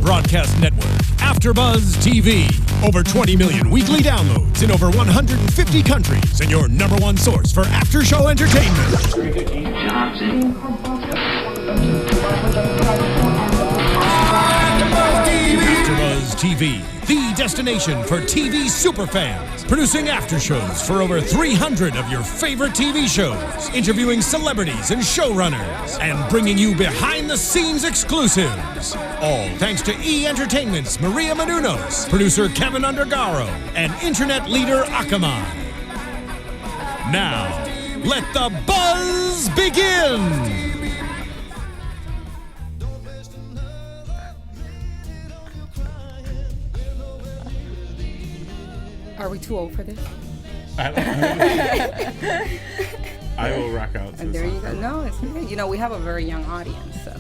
broadcast network, AFTERBUZZ TV. Over 20 million weekly downloads in over 150 countries, and your number one source for after-show entertainment. AFTERBUZZ TV, the destination for TV superfans, producing aftershows for over 300 of your favorite TV shows, interviewing celebrities and showrunners, and bringing you behind-the-scenes exclusives. All thanks to E! Entertainment's Maria Menounos, producer Kevin Undergaro, and internet leader Akamai. Now, let the buzz begin! Are we too old for this? I will rock out to this. There you go. No, it's good. You know, we have a very young audience, so.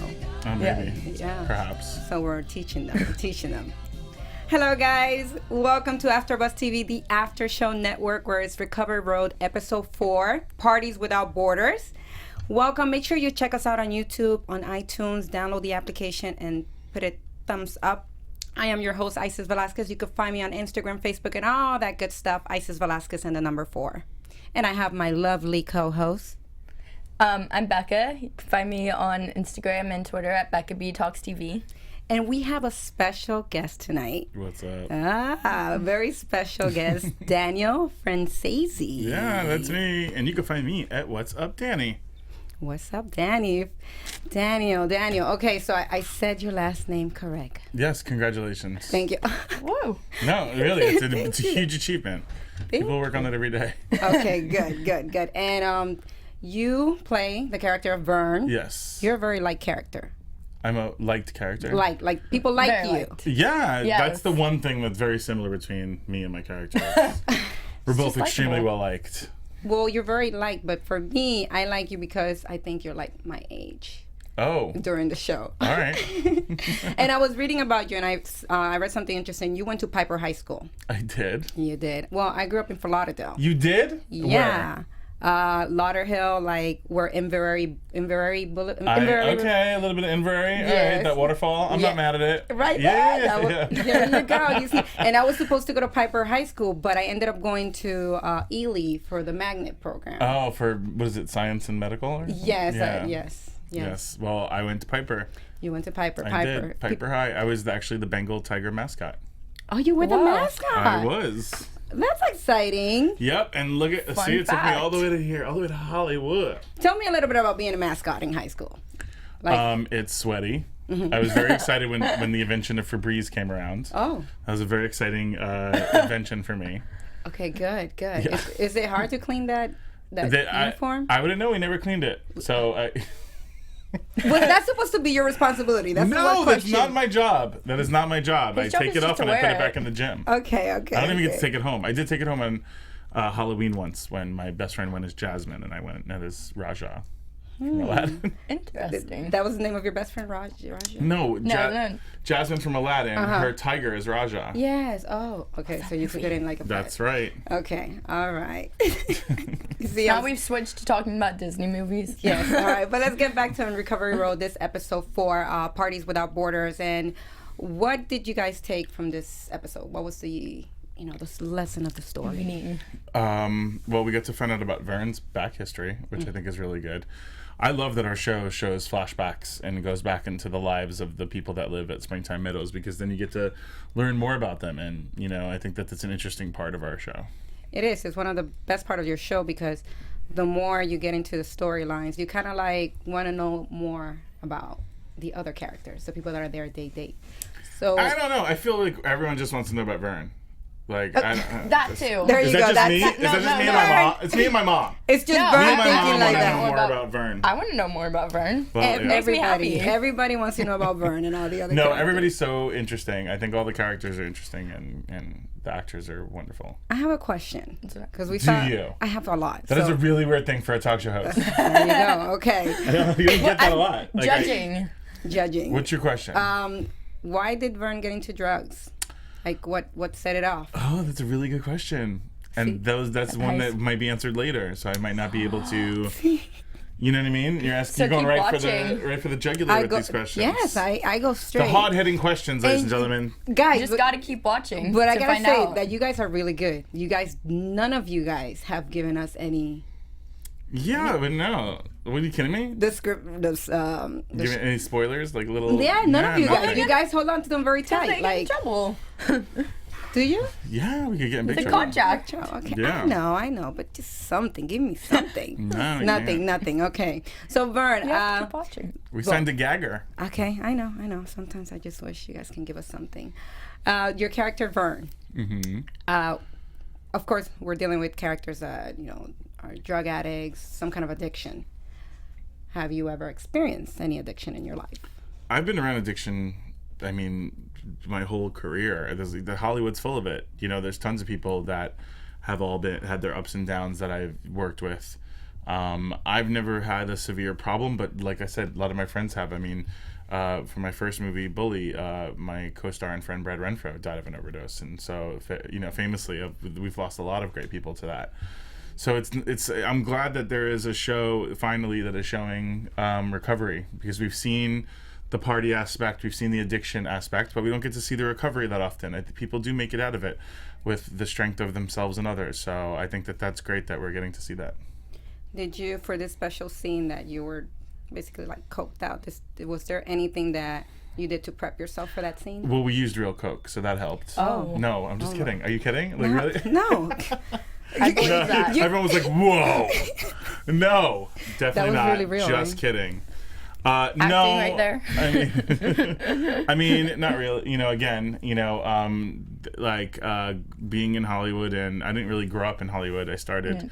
Oh, maybe. Yeah. Perhaps. So we're teaching them. Hello, guys. Welcome to AfterBuzz TV, the after show network, where it's Recovery Road, episode 4, Parties Without Borders. Welcome. Make sure you check us out on YouTube, on iTunes, download the application, and put a thumbs up. I am your host, Isis Velzquez. You can find me on Instagram, Facebook, and all that good stuff. Isis Velzquez and the number 4. And I have my lovely co-host. I'm Becca. You can find me on Instagram and Twitter at Becca B Talks TV. And we have a special guest tonight. What's up? A very special guest, Daniel Franzese. Yeah, that's me. And you can find me at What's Up Danny. What's up, Danny? Daniel. Okay, so I said your last name correct. Yes, congratulations. Thank you. Whoa. No, really, it's a huge achievement. People work on it every day. Okay, good. And you play the character of Vern. Yes. You're a very liked character. I'm a liked character. Like people like Very you. liked. Yeah, Yes. that's the one thing that's very similar between me and my character. We're both just extremely likable. well liked. Well, you're very liked, but for me, I like you because I think you're like my age. Oh. During the show. All right. And I was reading about you, and I read something interesting. You went to Piper High School. I did. You did. Well, I grew up in Fort Lauderdale. You did? Yeah. Where? Lauderhill, like where Inverary Okay, a little bit of Inverary. All Yes. right, that waterfall. I'm not mad at it. Right? Yeah. There you go. You see, and I was supposed to go to Piper High School, but I ended up going to Ely for the magnet program. Oh, for, what is it, science and medical? Or something? Yes, Yeah. yes. Well, I went to Piper. You went to Piper. I did. Piper High. I was actually the Bengal tiger mascot. Oh, you were the Wow. mascot. I was. That's exciting. Yep, and look at, Fun see, it took me fact. all the way to here, all the way to Hollywood. Tell me a little bit about being a mascot in high school. Like, It's sweaty. I was very excited when the invention of Febreze came around. oh, That was a very exciting invention for me. okay, good. Yeah. Is it hard to clean that uniform? I wouldn't know. We never cleaned it. So Well, that's supposed to be your responsibility. That's the one no, that's question. not my job. That is not my job. His I job take is it just off to and I put wear it back it. in the gym. Okay. I don't even get to take it home. I did take it home on Halloween once when my best friend went as Jasmine and I went as Raja from Aladdin. Interesting. That was the name of your best friend, Raja? No, No. Jasmine from Aladdin. Her tiger is Raja. Yes. Oh, okay. So you took it in like a That's right. Okay. All right. You see, Now we've switched to talking about Disney movies. Yes. All right. But let's get back to On Recovery Road. This episode 4, Parties Without Borders. And what did you guys take from this episode? What was the lesson of the story? Well, we get to find out about Vern's back history, which I think is really good. I love that our show shows flashbacks and goes back into the lives of the people that live at Springtime Meadows, because then you get to learn more about them. And, I think that that's an interesting part of our show. It is. It's one of the best part of your show because the more you get into the storylines, you kind of like want to know more about the other characters, the people that are there day to day. So I don't know. I feel like everyone just wants to know about Vern. Like That too. there Is you that go. just me? That's Is that just me and no. my mom? It's me and my mom. it's just No. Vern Me and my thinking mom like want to that. know more About- about Vern. I want to know more about Vern. Well, yeah. makes me happy. Everybody wants to know about Vern and all the other No, characters. everybody's so interesting. I think all the characters are interesting and the actors are wonderful. I have a question because we Do saw. you? I have a lot. That is a really weird thing for a talk show host. There you go. Okay. You don't get that a lot. Like, Judging. what's your question? Why did Vern get into drugs? Like what set it off? Oh, that's a really good question. And that's one that might be answered later, so I might not be able to, You know what I mean? You're asking, So you're going keep right for the jugular with these questions. Yes, I go straight. The hard-hitting questions, ladies and gentlemen. Guys, You just gotta keep watching. but I to gotta find say out. that you guys are really good. You guys, none of you guys have given us any. Yeah, but no. What, are you kidding me? The script, Give me any spoilers? Like little... yeah, none of you guys. nothing. You guys hold on to them very Because they tight. get in Like, trouble. do you? Yeah, we could get in big The trouble. contract. Okay, Yeah. I know, but just something. Give me something. No, we nothing. Okay. So Vern, You have to keep watching. We signed a gagger. okay, I know. Sometimes I just wish you guys can give us something. Your character Vern. Mm-hmm. Of course, we're dealing with characters that are drug addicts, some kind of addiction. Have you ever experienced any addiction in your life? I've been around addiction, I mean, my whole career. The Hollywood's full of it. There's tons of people that have all had their ups and downs that I've worked with. I've never had a severe problem, but like I said, a lot of my friends have. I mean, for my first movie, Bully, my co-star and friend Brad Renfro died of an overdose, and so famously, we've lost a lot of great people to that. So it's. I'm glad that there is a show finally that is showing recovery, because we've seen the party aspect, we've seen the addiction aspect, but we don't get to see the recovery that often. I think people do make it out of it with the strength of themselves and others. So I think that that's great that we're getting to see that. Did you, for this special scene that you were basically like coked out, was there anything that you did to prep yourself for that scene? Well, we used real Coke, so that helped. Oh. No, I'm just kidding. Are you kidding? Like, really? No. I believe that. Everyone was like, whoa. No, definitely That was not. really real, Just right? kidding. Acting No, right there. I mean, not really. Again, being in Hollywood, and I didn't really grow up in Hollywood. I started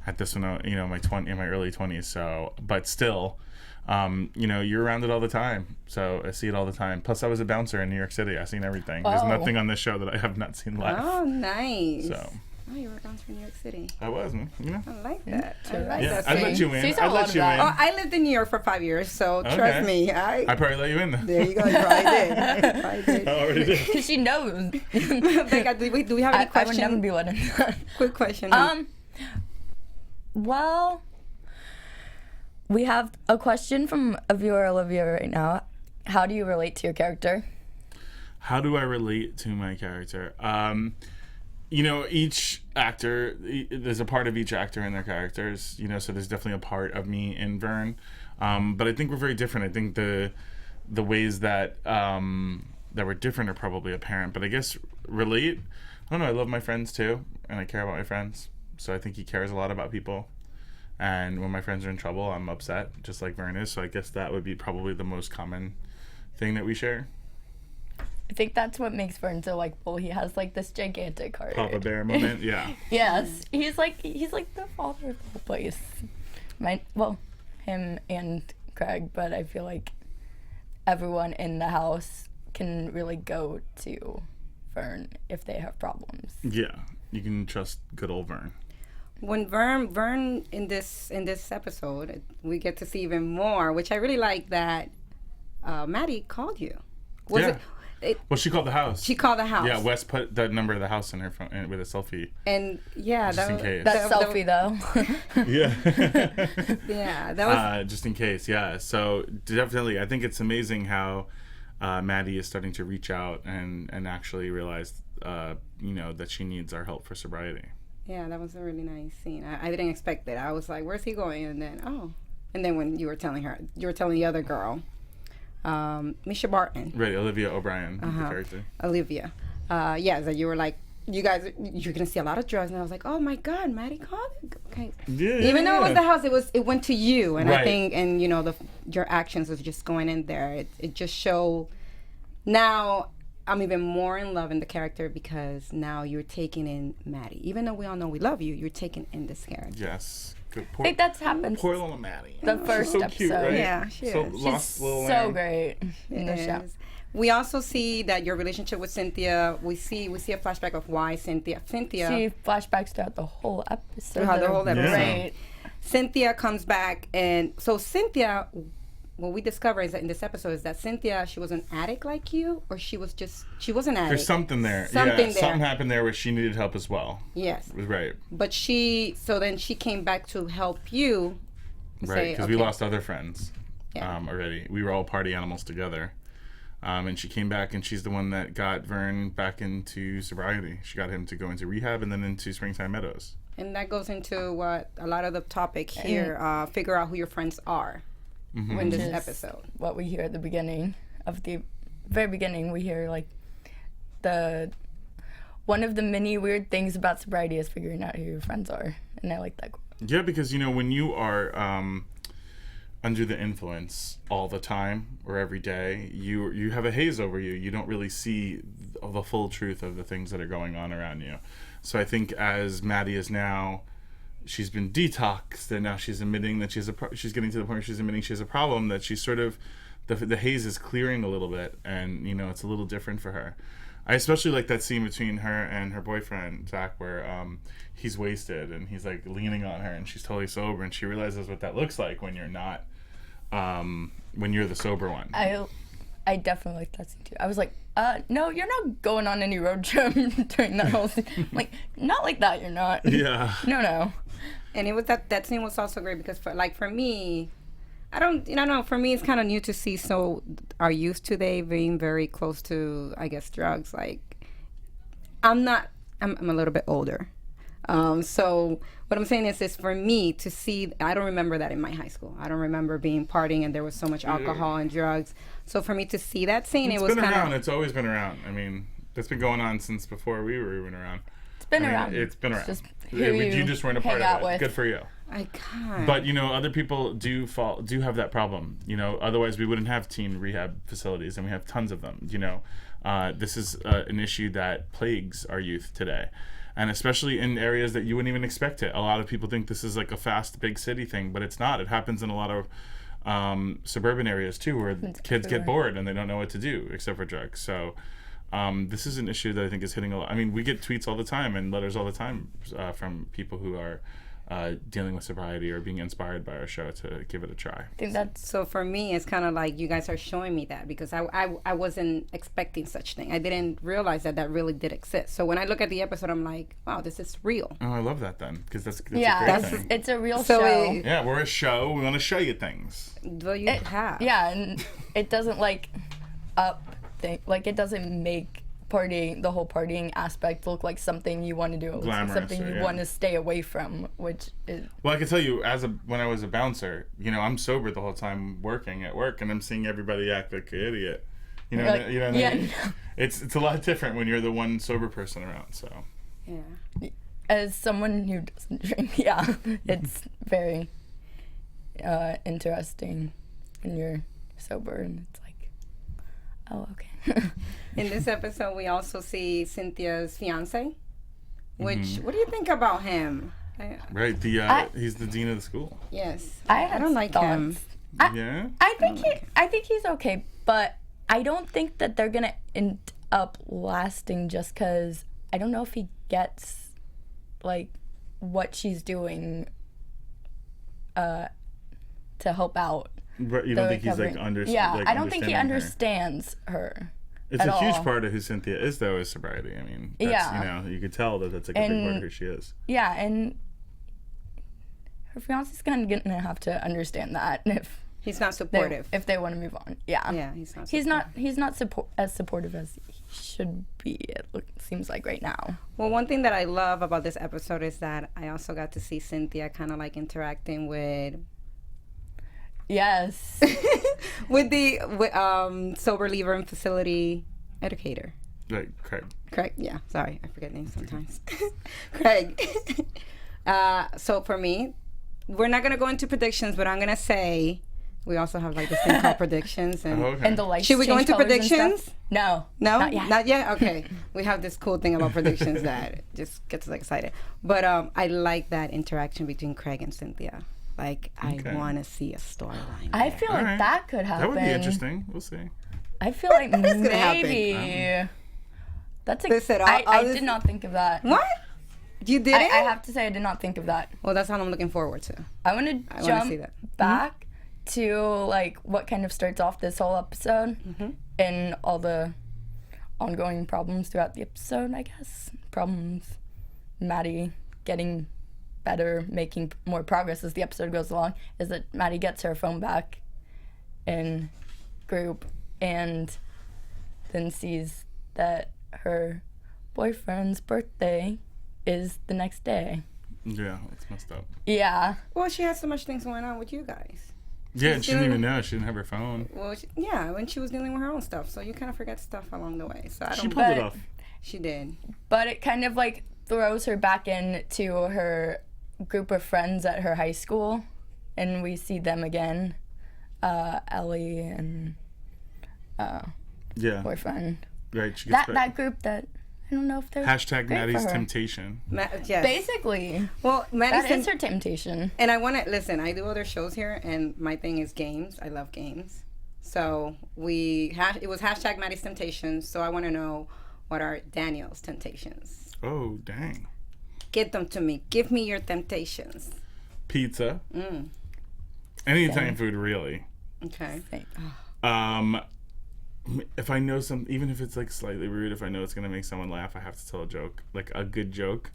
at this one, in my early 20s. So, but still, you're around it all the time. So I see it all the time. Plus, I was a bouncer in New York City. I've seen everything. There's Oh. nothing on this show that I have not seen live. Oh, nice. So Oh, you were down from New York City. I was, I like that. I like Yeah, that. I'd let scene. you in. She's a I'd lot let of you that. in. Oh, I lived in New York for 5 years, so Okay. trust me. I probably let you in then. There you go. You probably did. You probably did. I already did. Because she knows. Becca, do we have any I would questions? never be letting that. Quick question. Well, we have a question from a viewer, Olivia, right now. How do you relate to your character? How do I relate to my character? Each actor, there's a part of each actor in their characters, so there's definitely a part of me in Vern. But I think we're very different. I think the ways that we're different are probably apparent. But I guess relate, I don't know, I love my friends too, and I care about my friends. So I think he cares a lot about people. And when my friends are in trouble, I'm upset, just like Vern is. So I guess that would be probably the most common thing that we share. I think that's what makes Vern so likable. He has like this gigantic heart. Papa Bear moment, yeah. Yes, he's like the father of the whole place. Him and Craig, but I feel like everyone in the house can really go to Vern if they have problems. Yeah, you can trust good old Vern. When Vern in this episode, we get to see even more, which I really like that Maddie called you. Well, she called the house. She called the house. Yeah, Wes put the number of the house in her phone with a selfie. And yeah, Just in case. That selfie though. Yeah. Yeah, that was just in case. Yeah. So definitely, I think it's amazing how Maddie is starting to reach out and actually realize, that she needs our help for sobriety. Yeah, that was a really nice scene. I didn't expect that. I was like, "Where's he going?" And then when you were telling the other girl, Misha Barton. Right, Olivia O'Brien, the character. Olivia. Yeah, that you were like, you're gonna see a lot of drugs, and I was like, oh my God, Maddie called it. Okay. Yeah. Even though it was the house, it went to you, and Right. I think, and your actions was just going in there. It just showed. Now I'm even more in love in the character because now you're taking in Maddie. Even though we all know we love you, you're taking in this character. Yes. Good. I think that's happened. Poor little Maddie. The first so episode. cute, right? Yeah, she so is. lost She's little so lamb. great in the show. Yes. We also see that your relationship with Cynthia. We see a flashback of why Cynthia. She flashbacks throughout the whole episode. Throughout the whole They're episode. Great. Cynthia comes back, and so Cynthia, what we discover is that in this episode is that Cynthia, she was an addict like you, or she was an addict. There's something there. Something Something happened there where she needed help as well. Yes. Right. But then she came back to help you Right, because we lost other friends Yeah. already. We were all party animals together. And she came back, and she's the one that got Vern back into sobriety. She got him to go into rehab and then into Springtime Meadows. And that goes into what a lot of the topic here, figure out who your friends are in this episode. What we hear at the beginning of the very beginning, we hear like one of the many weird things about sobriety is figuring out who your friends are, and I like that. Yeah, because when you are under the influence all the time or every day, you have a haze over you. You don't really see the full truth of the things that are going on around you. So I think as Maddie is now, she's been detoxed, and now she's admitting that she's getting to the point where she's admitting she has a problem, that she's sort of, the haze is clearing a little bit, and it's a little different for her. I especially like that scene between her and her boyfriend, Zach, where he's wasted and he's like leaning on her and she's totally sober, and she realizes what that looks like when you're not, when you're the sober one. I definitely like that scene too. I was like, no, you're not going on any road trip during that whole scene. Like, not like that, you're not. Yeah. No. And it was that scene was also great because for me, I don't know, for me it's kind of new to see our youth today being very close to, I guess, drugs. Like, I'm a little bit older. So what I'm saying is for me to see, I don't remember that in my high school. I don't remember being partying and there was so much alcohol and drugs. So for me to see that scene, it was kind of... It's been around. It's always been around. I mean, that's been going on since before we were even around. It's been around. It's been around. Just you just weren't a part of it. With. Good for you. I can't. But other people do have that problem. Otherwise we wouldn't have teen rehab facilities, and we have tons of them. This is an issue that plagues our youth today, and especially in areas that you wouldn't even expect it. A lot of people think this is like a fast big city thing, but it's not. It happens in a lot of suburban areas too, where kids get bored and they don't know what to do except for drugs. So this is an issue that I think is hitting a lot. I mean, we get tweets all the time and letters all the time from people who are dealing with sobriety or being inspired by our show to give it a try. I think that's... So for me, it's kind of like you guys are showing me that, because I wasn't expecting such thing. I didn't realize that really did exist. So when I look at the episode, I'm like, wow, this is real. Oh, I love that then, because that's a great thing. It's a real show. Yeah, we're a show. We want to show you things. Well, you have. Yeah, and it doesn't it doesn't make the whole partying aspect look like something you want to do. Glamorous, something you want to stay away from, which is... Well, I can tell you, when I was a bouncer, I'm sober the whole time working at work, and I'm seeing everybody act like an idiot. It's a lot different when you're the one sober person around. So yeah, as someone who doesn't drink, it's very interesting when you're sober, and it's like, oh, okay. In this episode, we also see Cynthia's fiance, which, what do you think about him? Right, he's the dean of the school. Yes. I don't like him. Yeah? I think he's okay, but I don't think that they're going to end up lasting just because I don't know if he gets, like, what she's doing to help out. But you don't think he's I don't think he understands her. It's a huge part of who Cynthia is, though, is sobriety. I mean, that's, you could tell that that's like a big part of who she is. Yeah, and her fiance's kind of gonna have to understand that if he's not supportive, if they want to move on. Yeah, he's not. He's not as supportive as he should be. It seems like right now. Well, one thing that I love about this episode is that I also got to see Cynthia kind of like interacting with. Yes. with the sober leaver and facility educator. Right, Craig, yeah. Sorry, I forget names sometimes. Craig. So for me, we're not going to go into predictions, but I'm going to say we also have like this thing called predictions. And, and the lights. Should we go into predictions? No. No? Not yet? Okay. We have this cool thing about predictions that just gets us excited. But I like that interaction between Craig and Cynthia. Like, I want to see a storyline. I feel like that could happen. That would be interesting. We'll see. I feel like maybe. That's I did not think of that. What? You did it? I have to say I did not think of that. Well, that's what I'm looking forward to. I want to jump back to like what kind of starts off this whole episode and all the ongoing problems throughout the episode, I guess. Problems. Maddie getting better, making more progress as the episode goes along, is that Maddie gets her phone back in group and then sees that her boyfriend's birthday is the next day. Yeah, that's messed up. Yeah. Well, she had so much things going on with you guys. Yeah, and she didn't even know. She didn't have her phone. Well, when she was dealing with her own stuff, so you kind of forget stuff along the way. So I don't. She pulled it off. She did. But it kind of like throws her back into her group of friends at her high school, and we see them again, Ellie and Yeah. boyfriend. Right. She gets back. That group that I don't know if they're Hashtag great Maddie's for her. temptation. Yes. Basically, Well, that is her temptation. And I want to listen. I do other shows here, and my thing is games. I love games. So it was hashtag Maddie's temptations. So I want to know what are Daniel's temptations. Oh, dang. Get them to me. Give me your temptations. Pizza. Any Italian food, really. Okay. If I know even if it's like slightly rude, if I know it's gonna make someone laugh, I have to tell a joke, like a good joke.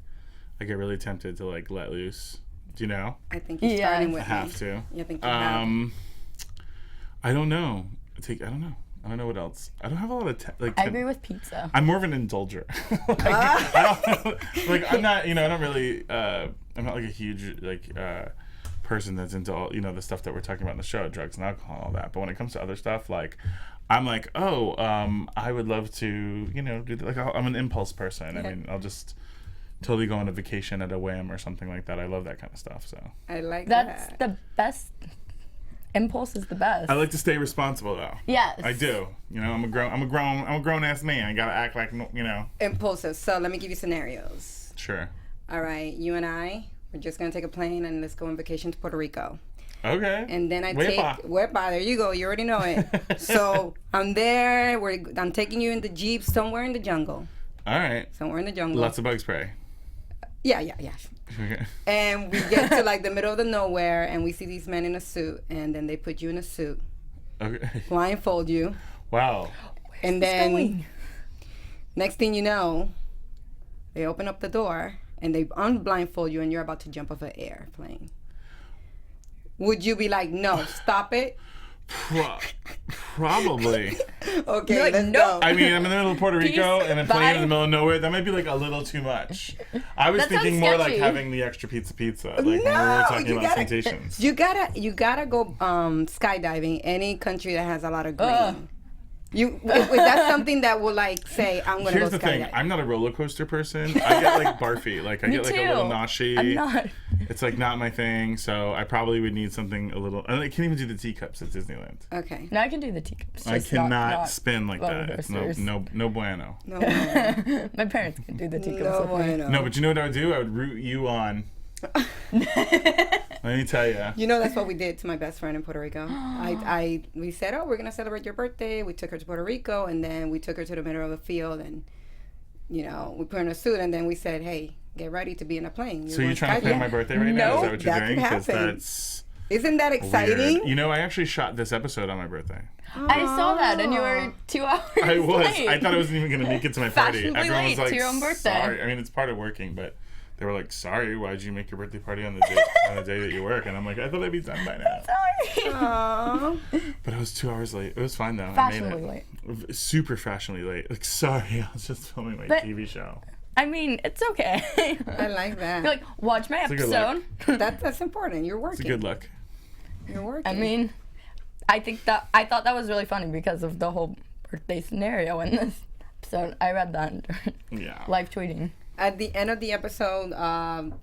I get really tempted to like let loose. Do you know? I think you're starting with I have to. You think you have? I don't know. I don't know. I don't know what else. I don't have a lot of I agree with pizza. I'm more of an indulger. I don't like. I'm not. I don't really. I'm not like a huge person that's into all the stuff that we're talking about in the show, drugs and alcohol and all that. But when it comes to other stuff, like I'm like, I would love to, do that. Like I'm an impulse person. I mean, I'll just totally go on a vacation at a whim or something like that. I love that kind of stuff. So I like That's that. the best. Impulse is the best. I like to stay responsible though. Yes. I do. I'm a grown ass man. I gotta act like Impulsive. So let me give you scenarios. Sure. All right, you and I, we're just gonna take a plane and let's go on vacation to Puerto Rico. Okay. And then Wepa. Wepa, there you go. You already know it. So I'm there. I'm taking you in the Jeep somewhere in the jungle. All right. Somewhere in the jungle. Lots of bug spray. Yeah. Okay. And we get to like the middle of the nowhere and we see these men in a suit and then they put you in a suit, Okay. blindfold you, Wow. and then next thing you know, they open up the door and they unblindfold you and you're about to jump off an airplane. Would you be like, no, stop it? Probably. Okay, You're like, let's nope. go. I mean, I'm in the middle of Puerto Rico Peace, and I'm playing in the bye. middle of nowhere. That might be like a little too much. I was That thinking sounds more like sketchy. having the extra pizza. Like when we were No, talking you about gotta- temptations. You gotta go skydiving. Any country that has a lot of green. Ugh. If that's something that will like say I'm gonna Here's go the thing. skydiving. I'm not a roller coaster person. I get like barfy. Like I Me get like too. a little noshy. I'm not. It's like not my thing. So I probably would need something a little. I can't even do the teacups at Disneyland. Okay. Now I can do the teacups. I just cannot spin like roller that. It's coasters. no bueno. No bueno. My parents can do the teacups. No with me. bueno. No, but you know what I would do? I would root you on. Let me tell you. You know that's what we did to my best friend in Puerto Rico. We said, oh, we're gonna celebrate your birthday. We took her to Puerto Rico, and then we took her to the middle of the field, and we put her in a suit, and then we said, hey, get ready to be in a plane. So you're trying to plan my birthday right now? Is that what you're that doing? could Because happen. that's Isn't that exciting? weird. I actually shot this episode on my birthday. I saw that, and you were 2 hours I was. late. I thought I wasn't even going to make it to my party. Fashionably Everyone was late like, to your own birthday. sorry. I mean, it's part of working, but they were like, sorry, why'd you make your birthday party on the day that you work? And I'm like, I thought I'd be done by now. Sorry. Aww. But I was 2 hours late. It was fine though. Fashionably I made it. Super fashionably late. Like, sorry, I was just filming my But- TV show. I mean, it's okay. I like that. You're like, watch my a good look. episode. That's important. You're working. It's a good look. You're working. I mean, I thought that was really funny because of the whole birthday scenario in this episode. I read that during Yeah. live tweeting. At the end of the episode,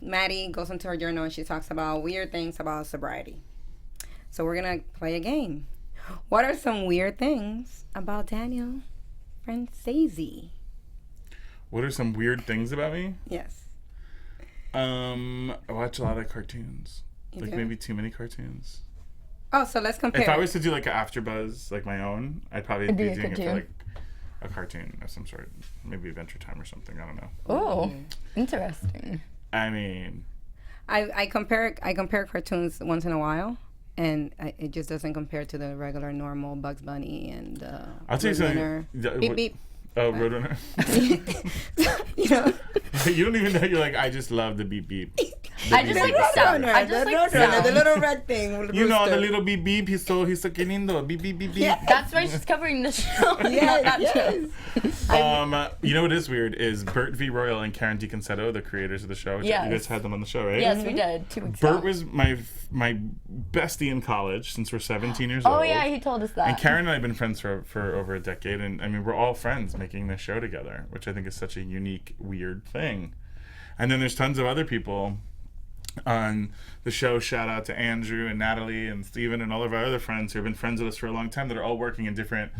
Maddie goes into her journal and she talks about weird things about sobriety. So we're gonna play a game. What are some weird things about Daniel Franzese? What are some weird things about me? Yes. I watch a lot of cartoons. You Like do? maybe too many cartoons. Oh, so let's compare. If I was to do like an AfterBuzz, like my own, I'd probably It'd be be a doing it for cartoon. like a cartoon of some sort. Maybe Adventure Time or something. I don't know. Oh, interesting. I mean, I compare cartoons once in a while, and it just doesn't compare to the regular normal Bugs Bunny and I'll tell you something. Roadrunner. Beep beep. Oh, Roadrunner. You know. You don't even know. You're like, I just love the beep beep. I just like the sound. I just like the sound. The little red thing. With the You know, rooster. the little beep beep. He's so que lindo. Beep beep beep beep. Yeah. That's why she's covering the show. Yes. You know what is weird is Bert V. Royal and Karen DiConsetto, the creators of the show. Yes. You guys had them on the show, right? Yes, we did 2 weeks ago. Bert was my bestie in college since we're 17 years old. Oh yeah, he told us that. And Karen and I have been friends for over a decade, and I mean we're all friends making this show together, which I think is such a unique, weird thing. And then there's tons of other people on the show. Shout out to Andrew and Natalie and Steven and all of our other friends who have been friends with us for a long time that are all working in different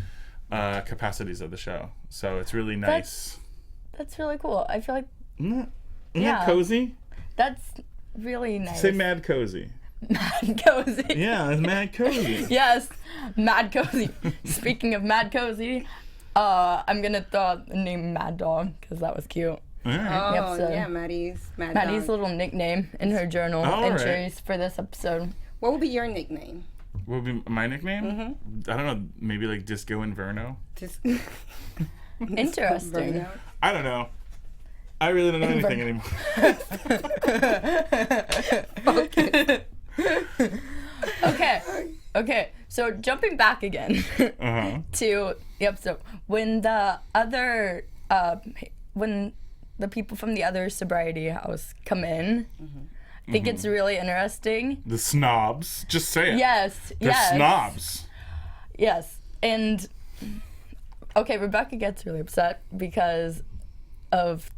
capacities of the show. So it's really nice. That's really cool. I feel like Isn't that cozy? that's really nice. Say mad cozy. Mad cozy. Yeah, it's mad cozy. Yes, mad cozy. Speaking of mad cozy, I'm gonna throw out the name Mad Dog because that was cute. All right. Oh, so yeah, Maddie's Little nickname in her journal All right. entries for this episode. What would be your nickname? What would be my nickname? Mm-hmm. I don't know. Maybe like Disco Inferno. Just Interesting. I don't know. I really don't know anything anymore. Okay. So jumping back again to the episode when the other when the people from the other sobriety house come in, I think it's really interesting. The snobs. Just say it. Yes. They're snobs. Yes. And okay, Rebecca gets really upset because of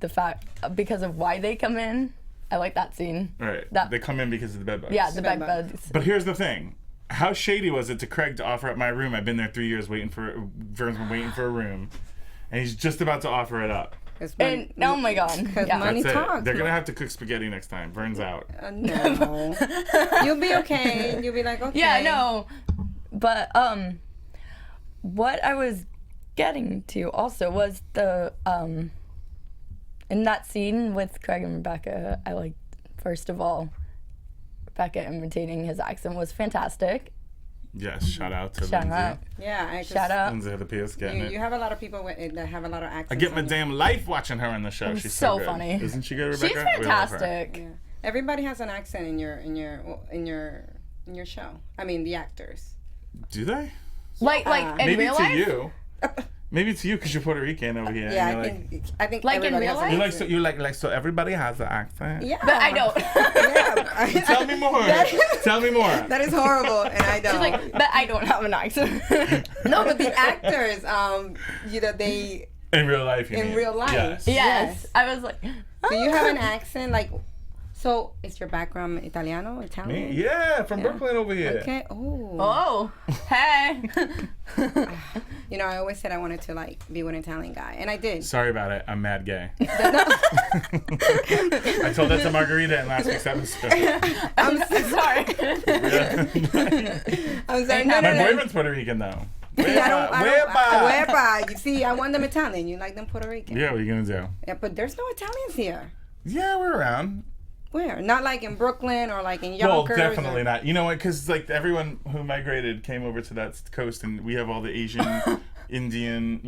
why they come in. I like that scene. Right. That- They come in because of the bed bugs. Yeah, the bed bed bugs. But here's the thing. How shady was it to Craig to offer up my room? I've been there 3 years Vern's been waiting for a room. And he's just about to offer it up. And oh my god. Because Yeah. money That's it. talks. They're going to have to cook spaghetti next time. Vern's out. No. You'll be okay. You'll be like, okay. Yeah, no. But what I was getting to also was the in that scene with Craig and Rebecca, I liked, first of all, Rebecca imitating his accent was fantastic. Yes, shout out to Shout Lindsay. out. Yeah, I just, Shout out. Lindsay had the PS getting You it. have a lot of people that have a lot of accents. I get my on it. damn life watching her on the show. She's so good. funny. Isn't she good, Rebecca? She's We love her. fantastic. Yeah. Everybody has an accent in your show. I mean, the actors. Do they? Like in Maybe real to life? you. Maybe to you because you're Puerto Rican over here. Yeah, and I think Like in everybody real has an life? you're accent. like so everybody has an accent. Yeah, But I don't. Yeah, Tell me more. Tell me more. that is horrible, and I don't. She's like, but I don't have an accent. No, but the actors, they In real life, you in mean. real life. Yes. Yes. I was like, Do you have an accent like? So is your background Italiano, Italian? Me? Yeah, from Brooklyn over here. Okay. Oh. hey. You know, I always said I wanted to like be with an Italian guy, and I did. Sorry about it. I'm mad gay. I told that to Margarita in last week's episode. I'm sorry. I'm sorry. My boyfriend's Puerto Rican though. Wherever. You see, I want them Italian. You like them Puerto Rican. Yeah, what are you gonna do? Yeah, but there's no Italians here. Yeah, we're around. Where? Not like in Brooklyn or like in Well, Yonkers. definitely not. You know what? Because like everyone who migrated came over to that coast, and we have all the Asian, Indian,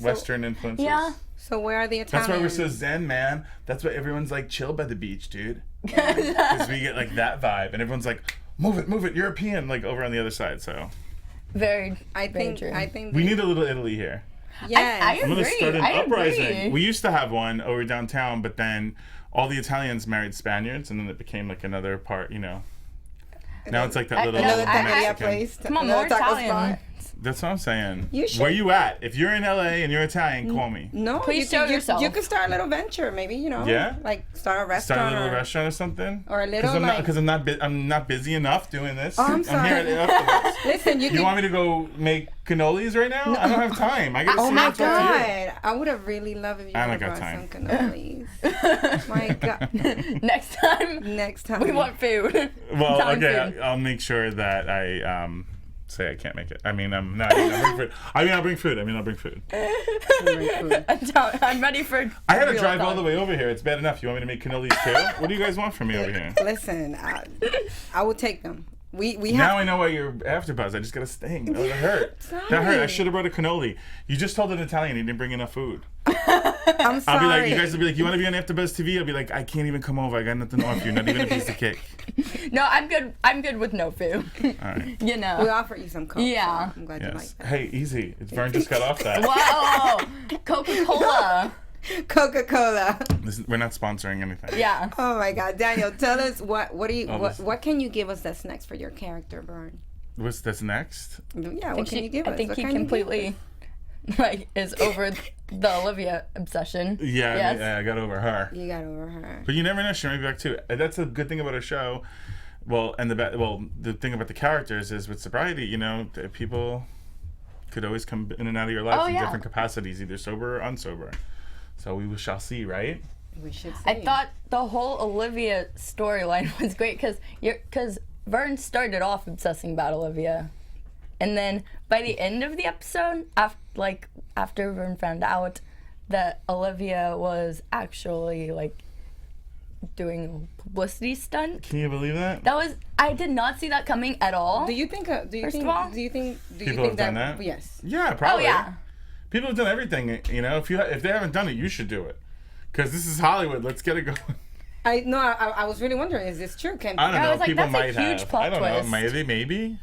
Western influences. Yeah. So where are the That's Italians? why we're so zen, man. That's why everyone's like chill by the beach, dude. Because we get like that vibe, and everyone's like, move it, European, like over on the other side. So Very. I think. true. I think. we need a little Italy here. Yes. I I'm gonna agree. start an I uprising. agree. We used to have one over downtown, but then all the Italians married Spaniards, and then it became like another part. Now it's like that little Another taqueria Mexican. place. Come on, another more taco Italian. spot. That's what I'm saying. You should- Where you at? If you're in LA and you're Italian, call me. No, Please show yourself. You could start a little venture, maybe. Yeah? Like start a restaurant. Start a little or, restaurant or something. Or a little, Because I'm not busy enough doing this. Oh, I'm sorry. here at AfterBuzz. Listen, you You want me to go make cannolis right now? I don't have time. I gotta Oh sit my and talk to you. God! I would have really loved if you I would don't have got brought some time. cannolis. My God! Next time, Next time we want food. Well, Italian okay, food. I'll make sure that I say I can't make it. I mean, I'll bring food. I'll bring food. I'm ready for. I had to real drive all dog. the way over here. It's bad enough. You want me to make cannolis too? What do you guys want from me over here? Listen, I will take them. We Now have. I know why you're AfterBuzz. I just got a sting. That hurt. Sorry. That hurt. I should have brought a cannoli. You just told an Italian he didn't bring enough food. I'm sorry. I'll be like, you guys will be like, you want to be on AfterBuzz TV? I'll be like, I can't even come over. I got nothing to offer you. Not even a piece of cake. No, I'm good. I'm good with no food. All right. You know. We offer you some Coke. Yeah. So I'm glad you like Yes. that. Hey, easy. Vern just got off that. Wow. Coca-Cola. Coca-Cola. We're not sponsoring anything. Yeah. Oh my God, Daniel, tell us what do you Oh, what can you give us that's next for your character, Vern? What's this next? Yeah, what can you give us? I think What he can you give completely like is over the Olivia obsession. Yeah, Yes. I got over her. us? You got over her. But you never know. She might be back too. That's a good thing about a show. Well, and the thing about the characters is with sobriety, you know, people could always come in and out of your life Oh, in yeah. different capacities, either sober or unsober. So we shall see, right? We should see. I thought the whole Olivia storyline was great because Vern started off obsessing about Olivia, and then by the end of the episode, after Vern found out that Olivia was actually like doing a publicity stunt, Can you believe that? I did not see that coming at all. Do you think First of all, People have done that? Yes. Yeah, Oh probably. yeah. People have done everything. You know, if they haven't done it, you should do it. Because this is Hollywood. Let's get it going. I was really wondering, is this true? Can I don't I know. was like, People that's a might huge have. plot I don't twist. know. Maybe.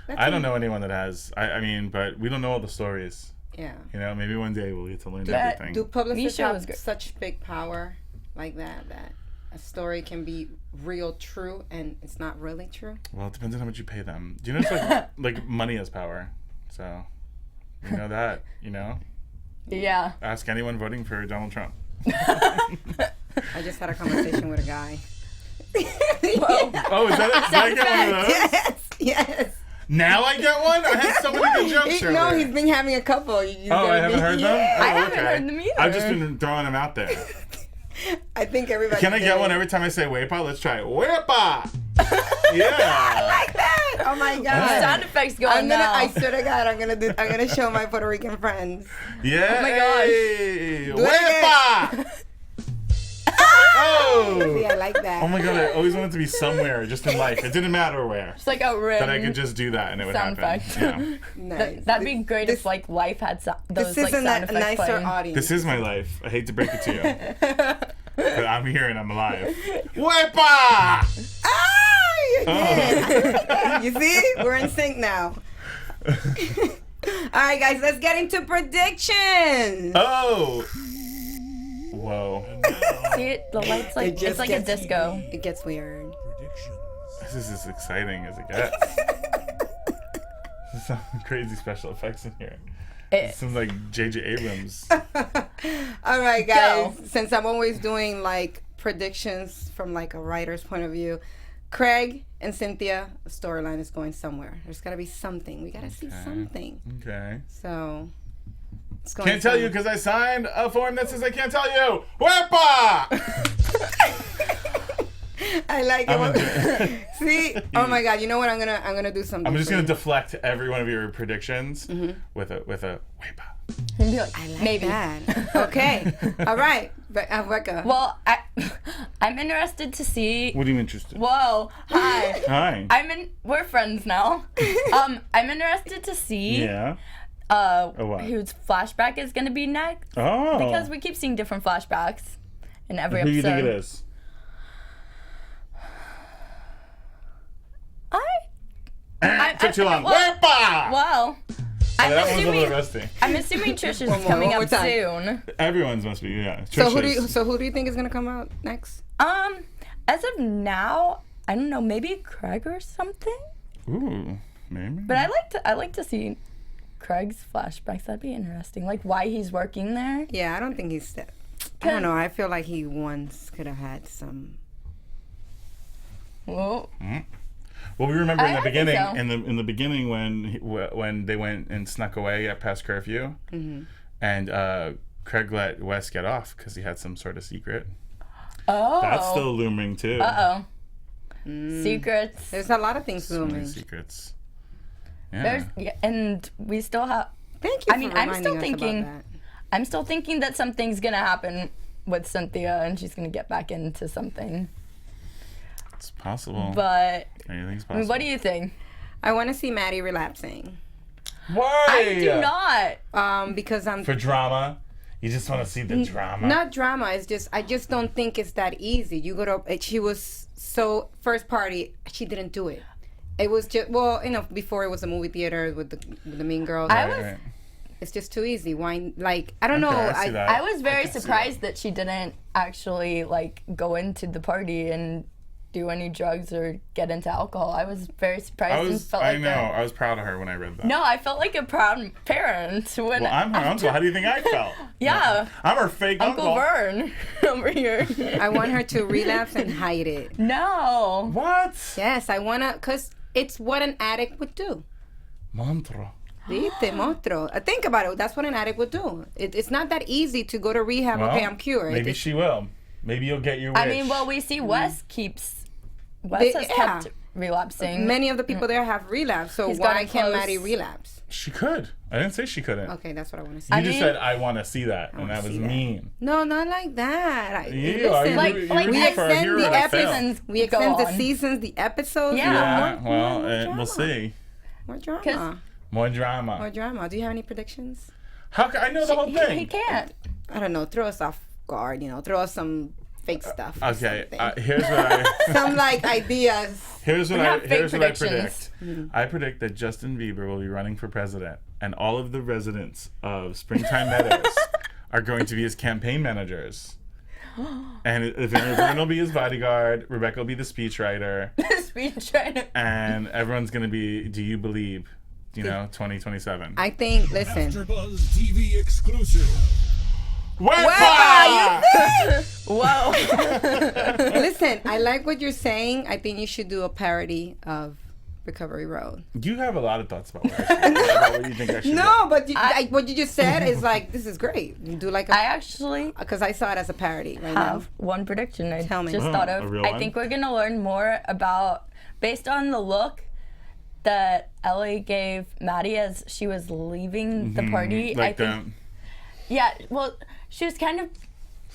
I don't know anyone that has. I mean, but we don't know all the stories. Yeah. You know, maybe one day we'll get to learn That- everything. Do publicists Misha was have great. such big power like that a story can be real true and it's not really true? Well, it depends on how much you pay them. Do you know it's like money has power? So, you know that, you know? Yeah. Ask anyone voting for Donald Trump. I just had a conversation with a guy. Oh, is that it? Did I get one of those? Yes. Now I get one? I had so many good jokes earlier. No, he's been having a couple. You Oh, I haven't heard them? Yeah. Oh, I haven't okay. heard them either. I've just been throwing them out there. I think everybody. Can I get did. one every time I say Wepa? Let's try it. Wepa! I Yeah. like that. Oh my god. Sound effects going now. I swear to God, I'm gonna show my Puerto Rican friends. Yeah. Oh my gosh. Hey. Do it Wepa! Oh! See, I like that. Oh my god, I always wanted to be somewhere, just in life. It didn't matter where. It's like a random That I could just do that and it would sound happen. effect. Yeah. Nice. That'd be great this, if like life had those This like is sound a effects nicer playing. audience. This is my life. I hate to break it to you. But I'm here and I'm alive. Wepa! Ah, you see? We're in sync now. All right, guys, let's get into predictions. Oh! Whoa. See, the lights like It just it's like a gets- disco. It gets weird. This is as exciting as it gets. There's some crazy special effects in here. It seems like J.J. Abrams. All right, guys. Go. Since I'm always doing like predictions from like a writer's point of view, Craig and Cynthia, the storyline is going somewhere. There's got to be something. We got to see something. Okay. So it's going Can't tell you somewhere. because I signed a form that says I can't tell you. Wepa! I like I'm it. See? Oh my God! You know what? I'm gonna do something. I'm just for gonna you. deflect every one of your predictions with a Wepa. And be like, I like maybe. that. Okay. All right, Becca. Well, I'm interested to see. What are you interested? Whoa, hi. Hi. We're friends now. I'm interested to see Yeah. what? whose flashback is gonna be next Oh. because we keep seeing different flashbacks in every Who do episode. you think it is? Took too long. Wepa! Well, That one's a little rusty. I'm assuming Trish is One more, coming one up more time. soon. Everyone's must be, yeah. So Trisha's. who do you think is gonna come out next? As of now, I don't know, maybe Craig or something. Ooh, maybe. But I like to see Craig's flashbacks. That'd be interesting. Like why he's working there. Yeah, I don't think he's. I don't know. I feel like he once could have had some. Well, Well, we remember in I the think beginning, so. in the beginning when they went and snuck away at past curfew, and Craig let Wes get off because he had some sort of secret. oh. That's still looming too. Secrets. There's a lot of things So many looming. secrets. Yeah. And we still have. Thank you. I mean, for I'm reminding still us thinking. about that. I'm still thinking that something's gonna happen with Cynthia, and she's gonna get back into something. It's possible. But Anything's I possible. mean, what do you think? I want to see Maddie relapsing. Why? I do not. Because I'm. For drama. You just want to see the drama. Not drama. It's just I just don't think it's that easy. You go to. She was so first party. She didn't do it. It was just before it was a movie theater with the mean girls. It's just too easy. Why? Like I don't know. I was very surprised that she didn't actually like go into the party and do any drugs or get into alcohol. I was very surprised. I was proud of her when I read that. No, I felt like a proud parent when. Well, I'm her uncle. How do you think I felt? Yeah. I'm her fake Uncle Vern over here. I want her to relapse and hide it. No. What? Yes, I wanna, cause it's what an addict would do. Monstro. Viste, monstro. Think about it. That's what an addict would do. It's not that easy to go to rehab. Okay, I'm cured. Maybe she will. Maybe you'll get your wish. I mean, well, we see Wes has kept relapsing. Many of the people there have relapsed, so why can't Maddie relapse? She could. I didn't say she couldn't. Okay, that's what I want to see. You just said, I want to see that, and that was mean. No, not like that. Listen, we extend the episodes. We extend the seasons, the episodes. Yeah, we'll see. More drama. More drama. More drama. Do you have any predictions? How can I know the whole thing? He can't. I don't know. Throw us off guard. Throw us some fake stuff. Okay. Here's what I. Some ideas. Here's what I predict. I predict that Justin Bieber will be running for president, and all of the residents of Springtime Meadows are going to be his campaign managers. And Vern will be his bodyguard. Rebecca will be the speechwriter. And everyone's going to be, do you believe, 2027. I think, listen. AfterBuzz TV exclusive. Wepa! Whoa. Listen, I like what you're saying. I think you should do a parody of Recovery Road. You have a lot of thoughts about what you think I should do. But what you just said is this is great. You do I actually... Because I saw it as a parody right have now. One prediction I Tell me. just thought of. I think we're going to learn more about, based on the look that Ellie gave Maddie as she was leaving the party. Yeah, well, she was kind of...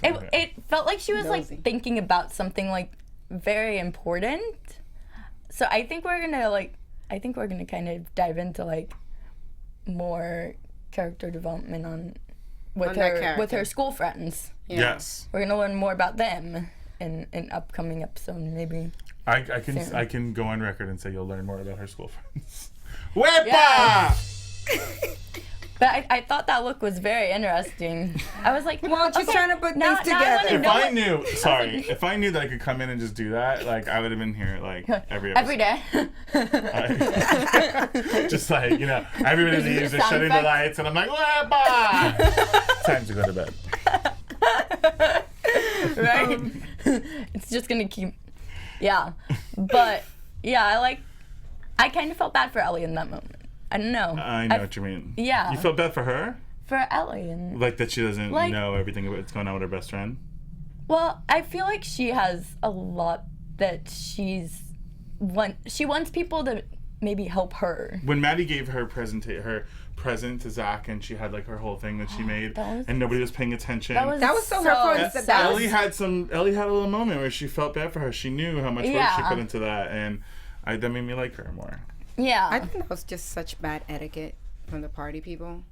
It felt like she was thinking about something very important. So I think we're gonna kind of dive into more character development with her school friends. Yeah. Yes. We're gonna learn more about them in an upcoming episode, maybe. I can go on record and say you'll learn more about her school friends. Wepa! But I thought that look was very interesting. I was like, well, just trying to put things together. If I knew that I could come in and just do that, I would have been here every day. Just everybody leaves, they're shutting the lights, and I'm like, Wepa! Time to go to bed. Right? It's just gonna keep. Yeah, but yeah, I kind of felt bad for Ellie in that moment. I don't know. I know what you mean. Yeah. You felt bad for her? For Ellie. And that she doesn't know everything about what's going on with her best friend? Well, I feel like she has a lot that she wants people to maybe help her. When Maddie gave her present to Zach, and she had her whole thing that she made, and nobody was paying attention. That was so hurtful. Ellie had a little moment where she felt bad for her. She knew how much work she put into that, and that made me like her more. Yeah. I think that was just such bad etiquette from the party people.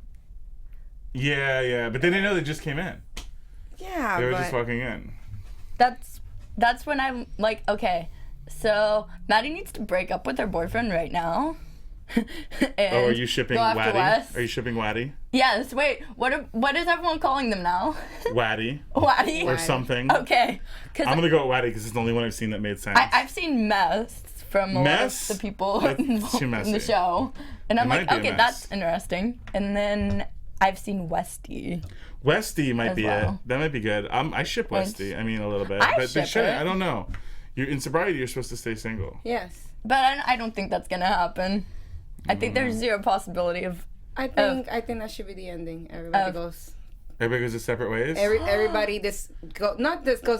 Yeah, but they didn't know they just came in. Yeah, they were just walking in. That's when I'm like, okay, so Maddie needs to break up with her boyfriend right now. Are you shipping Waddy? Are you shipping Waddy? Yes. Wait. What is everyone calling them now? Waddy. Waddy. Or something. Okay. I'm gonna go with Waddy because it's the only one I've seen that made sense. I've seen Mess from a lot of the people in the show, and I'm like, okay, that's interesting. And then I've seen Westy. Westy might be it. That might be good. I ship Westy. I mean, a little bit, but they shouldn't. I don't know. You're in sobriety. You're supposed to stay single. Yes. But I don't think that's gonna happen. I think there's zero possibility of. I think that should be the ending. Everybody goes their separate ways. Everybody goes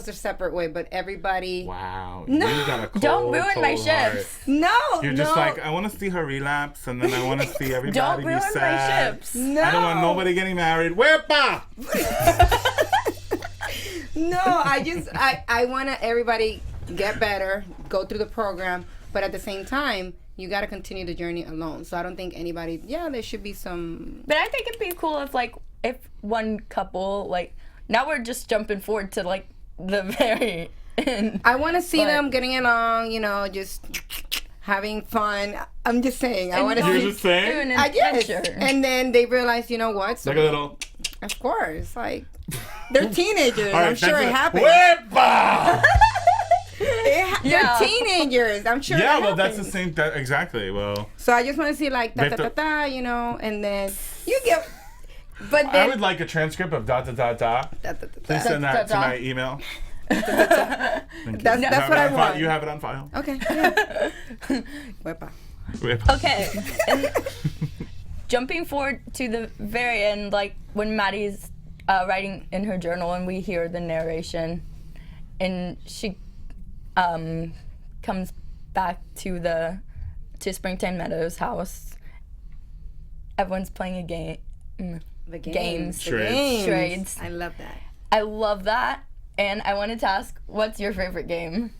their separate way, but everybody. Wow. No. You got a cold, don't ruin my heart. ships. No. You're just I want to see her relapse, and then I want to see everybody don't ruin be sad. my ships. No. I don't want nobody getting married. Wepa! No, I want to everybody get better, go through the program, but at the same time, you got to continue the journey alone. So I don't think anybody, there should be some... But I think it'd be cool if, if one couple, like, now we're just jumping forward to, like, the very end. I want to see them getting along, just having fun. I'm just saying. I want to You're see. just saying? Doing an I guess. adventure. And then they realize, you know what? So, Like a little. of course, like they're teenagers. All right, I'm sure it happens. Wepa! They're Yeah. teenagers. I'm sure. Yeah, it well, that's the happens. same. Exactly. Well, So I just want to see like They da have da da to- da, and then you get. But I then would like a transcript of da da da da. da, da, da, Please da. send that to Da, da. my email. That's You that's have what it I on want. You have it on file. Okay. Yeah. Wepa. Wepa. Okay. And jumping forward to the very end, like when Maddie's writing in her journal and we hear the narration, and she comes back to Springtime Meadows' house. Everyone's playing a game. The games. Games. The Charades. games. Charades. I love that. I love that, and I wanted to ask, what's your favorite game?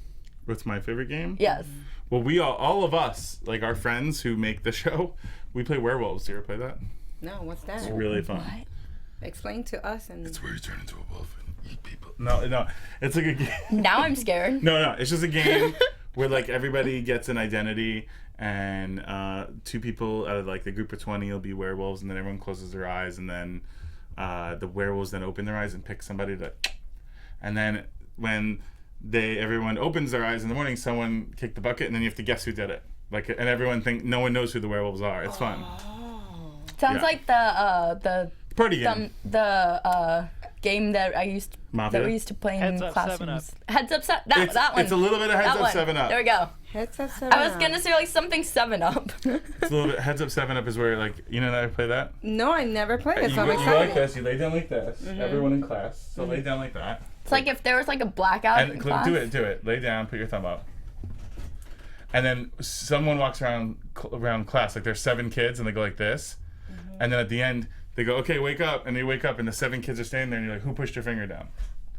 What's my favorite game? Yes. Well, we all of us, like our friends who make the show, we play werewolves. Do you ever play that? No, what's that? It's really fun. What? Explain to us and. It's where you turn into a wolf and eat people. No, it's like a game. Now I'm scared. No, it's just a game where like everybody gets an identity, and 2 people out of like the group of 20 will be werewolves, and then everyone closes their eyes, and then the werewolves then open their eyes and pick somebody to, and then when everyone opens their eyes in the morning, someone kicked the bucket, and then you have to guess who did it. Like, and everyone no one knows who the werewolves are. It's fun. Sounds Yeah. like the Party game. game that Mafia? we used to play Heads in Up, classrooms. 7 Heads up, that one. It's a little bit of heads That up, one. 7 up. There we go. Heads up, I was gonna say like something 7 up. It's a little bit heads up, 7 up is where like and I play that. No, I never played it, You so I'm go like excited. this. You lay down like this. Everyone in class. So lay down like that. It's like if there was like a blackout in And class. do it. Lay down. Put your thumb up. And then someone walks around class, like there's 7 kids, and they go like this. And then at the end, they go, "Okay, wake up," and they wake up, and the 7 kids are standing there, and you're like, "Who pushed your finger down?"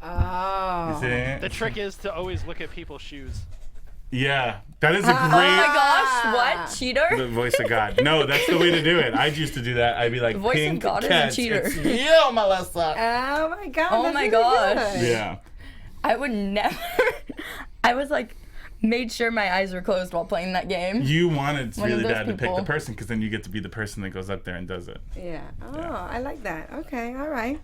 Oh. You see? The trick is to always look at people's shoes. Yeah, that is a Oh my great. gosh! What cheater? The voice of God. No, that's the way to do it. I used to do that. I'd be like, Voice of "Pink God is a cats, cheater." it's you, Melissa. Oh my god. Oh that's my really gosh. good. Yeah. I would never. I was like, made sure my eyes were closed while playing that game. You wanted One of really those bad to pick the people. person because then you get to be the person that goes up there and does it. Yeah. Oh, I like that. Okay. All right.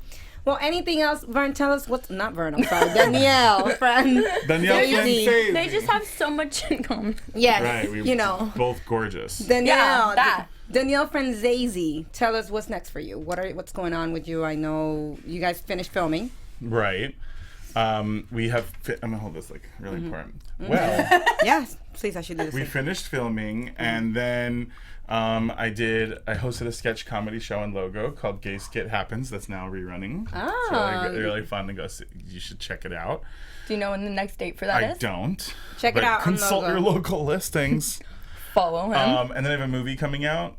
Well, anything else, Vern? Tell us what's not Vern. I'm sorry, Danielle, friend. Daniel Daisy. Franzese. They just have so much in common. Yes. Right, we both gorgeous. Danielle. Yeah, that. Daniel Franzese. Tell us what's next for you. What's going on with you? I know you guys finished filming. Right. We have. I'm gonna hold this like really important. Mm-hmm. Well, Yes. Please, I should do this. we finished filming, and then I hosted a sketch comedy show in Logo called Gay Skit Happens. That's now rerunning. It's really fun to go see. You should check it out. Do you know when the next date for that I is? don't. Check it but out on Consult Logo. your local listings. Follow him. And then I have a movie coming out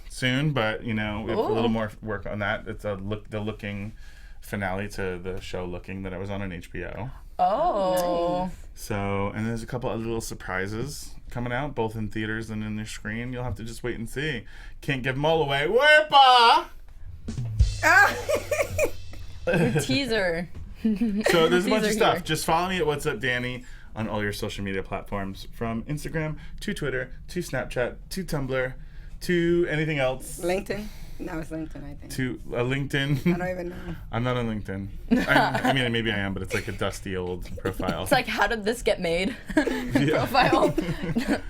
soon, but we have a little more work on that. It's the Looking finale to the show Looking that I was on HBO. Oh. So, and there's a couple of little surprises coming out, both in theaters and in your screen. You'll have to just wait and see. Can't give them all away. Wepa! Teaser. So there's a bunch of These are stuff. here. Just follow me at What's Up Danny on all your social media platforms, from Instagram to Twitter to Snapchat to Tumblr to anything else. LinkedIn. No, it's LinkedIn, I think. To LinkedIn. I don't even know. I'm not on LinkedIn. I mean, maybe I am, but it's like a dusty old profile. It's like, how did this get made? Profile.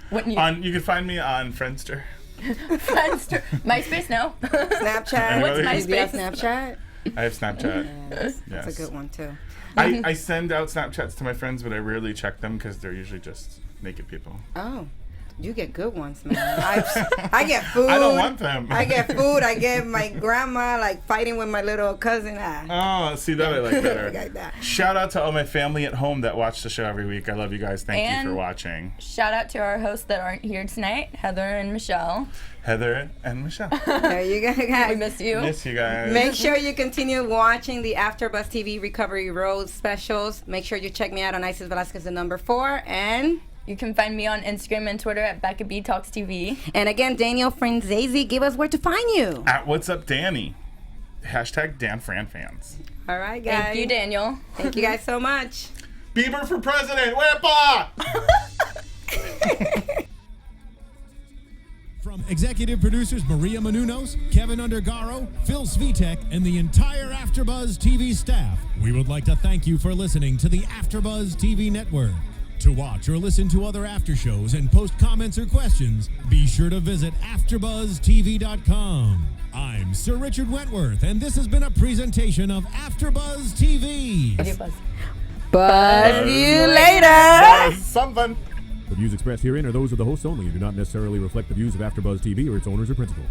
When you You can find me on Friendster. Friendster. MySpace, no. Snapchat. What's Do you have MySpace? Snapchat? I have Snapchat. Yes. Yes. That's a good one, too. I send out Snapchats to my friends, but I rarely check them because they're usually just naked people. Oh. You get good ones, man. I get food. I don't want them. I get food. I get my grandma like fighting with my little cousin. Oh, see, that I like better. Like that. Shout out to all my family at home that watch the show every week. I love you guys. Thank you for And- watching. Shout out to our hosts that aren't here tonight, Heather and Michelle. Heather and Michelle. There you go, We guys. miss you. Miss you guys. Make sure you continue watching the AfterBuzz TV Recovery Road specials. Make sure you check me out on Isis Velzquez, the number 4. You can find me on Instagram and Twitter at Becca B Talks TV. And again, Daniel Franzese, give us where to find you. At What's Up Danny. Hashtag DanFranFans. All right, guys. Thank you, Daniel. Thank you guys so much. Bieber for president. Whippa! From executive producers Maria Menounos, Kevin Undergaro, Phil Svitek, and the entire AfterBuzz TV staff, we would like to thank you for listening to the AfterBuzz TV network. To watch or listen to other after shows and post comments or questions, be sure to visit AfterBuzzTV.com. I'm Sir Richard Wentworth, and this has been a presentation of AfterBuzz TV. Buzz you later. Something. The views expressed herein are those of the hosts only and do not necessarily reflect the views of AfterBuzz TV or its owners or principals.